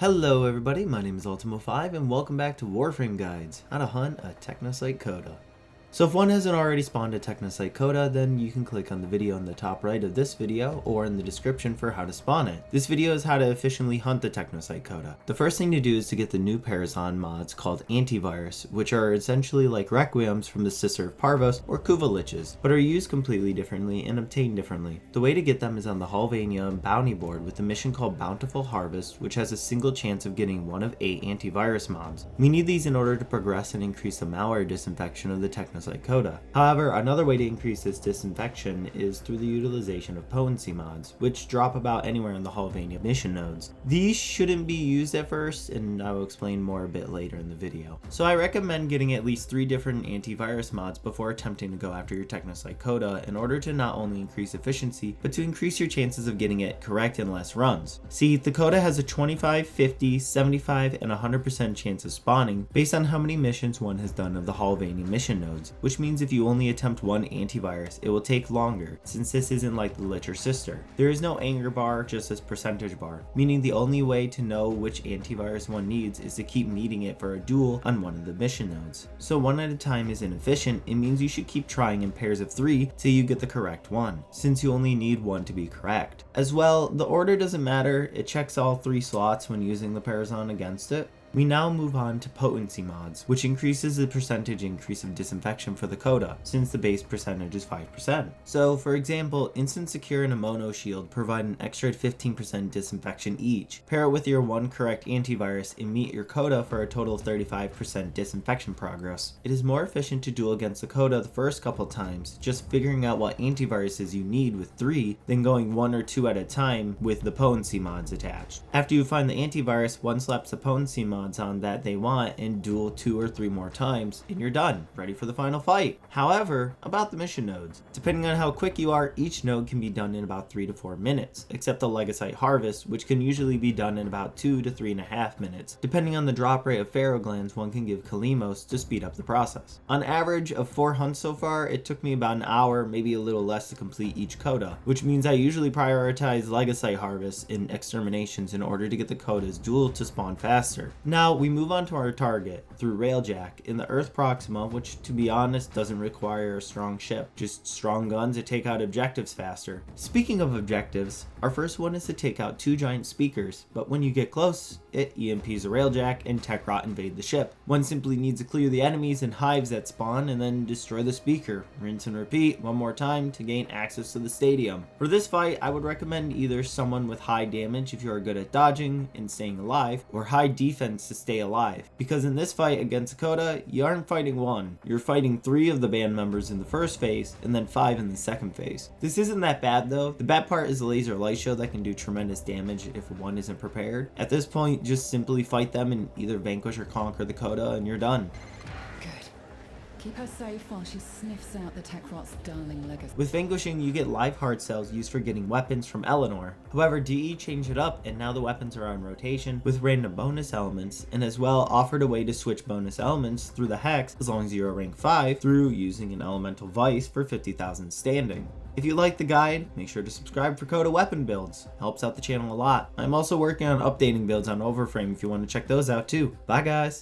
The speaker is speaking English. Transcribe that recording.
Hello everybody, my name is UltimoFive and welcome back to Warframe Guides, how to hunt a Technocyte Coda. So if one hasn't already spawned a Technocyte Coda, then you can click on the video in the top right of this video or in the description for how to spawn it. This video is how to efficiently hunt the Technocyte Coda. The first thing to do is to get the new Parazon mods called Antivirus, which are essentially like Requiems from the sister of Parvos or Kuva Liches, but are used completely differently and obtained differently. The way to get them is on the Halvania bounty board with a mission called Bountiful Harvest, which has a single chance of getting one of 8 antivirus mobs. We need these in order to progress and increase the malware disinfection of the Technocyte Coda. However, another way to increase this disinfection is through the utilization of potency mods, which drop about anywhere in the Halvania mission nodes. These shouldn't be used at first, and I will explain more a bit later in the video. So I recommend getting at least 3 different antivirus mods before attempting to go after your Technocyte Coda in order to not only increase efficiency, but to increase your chances of getting it correct in less runs. See, the Coda has a 25, 50, 75, and 100% chance of spawning based on how many missions one has done of the Halvania mission nodes, which means if you only attempt one antivirus, it will take longer, since this isn't like the Licher sister. There is no anger bar, just this percentage bar, meaning the only way to know which antivirus one needs is to keep needing it for a duel on one of the mission nodes. So one at a time is inefficient. It means you should keep trying in pairs of 3 till you get the correct one, since you only need one to be correct. As well, the order doesn't matter, it checks all 3 slots when using the Parazon against it. We now move on to potency mods, which increases the percentage increase of disinfection for the Coda, since the base percentage is 5%. So for example, Instant Secure and a Mono Shield provide an extra 15% disinfection each. Pair it with your one correct antivirus and meet your Coda for a total of 35% disinfection progress. It is more efficient to duel against the Coda the first couple times, just figuring out what antiviruses you need with 3, than going 1 or 2 at a time with the potency mods attached. After you find the antivirus, one slaps the potency mods on that they want and duel 2 or 3 more times and you're done, ready for the final fight. However, about the mission nodes, depending on how quick you are, each node can be done in about 3 to 4 minutes, except the Legacyte Harvest, which can usually be done in about 2 to 3.5 minutes. Depending on the drop rate of Pharaoh glands one can give Kalimos to speed up the process. On average of 4 hunts so far, it took me about an hour, maybe a little less to complete each Coda, which means I usually prioritize Legacyte Harvests and exterminations in order to get the Coda's duel to spawn faster. Now we move on to our target through Railjack in the Earth Proxima, which to be honest doesn't require a strong ship, just strong guns to take out objectives faster. Speaking of objectives, our first one is to take out 2 giant speakers, but when you get close, it EMPs a Railjack and Techrot invade the ship. One simply needs to clear the enemies and hives that spawn and then destroy the speaker. Rinse and repeat one more time to gain access to the stadium. For this fight, I would recommend either someone with high damage if you are good at dodging and staying alive, or high defense to stay alive, because in this fight against Coda, you aren't fighting 1, you're fighting 3 of the band members in the first phase and then 5 in the second phase. This isn't that bad though. The bad part is the laser light show that can do tremendous damage if one isn't prepared. At this point, just simply fight them and either vanquish or conquer the Coda and you're done. Keep her safe while she sniffs out the Techrot's darling legacy. With vanquishing, you get live heart cells used for getting weapons from Eleanor. However, DE changed it up and now the weapons are on rotation with random bonus elements, and as well offered a way to switch bonus elements through the Hex as long as you're a rank 5 through using an elemental vice for 50,000 standing. If you like the guide, make sure to subscribe for Coda weapon builds. Helps out the channel a lot. I'm also working on updating builds on Warframe if you want to check those out too. Bye guys!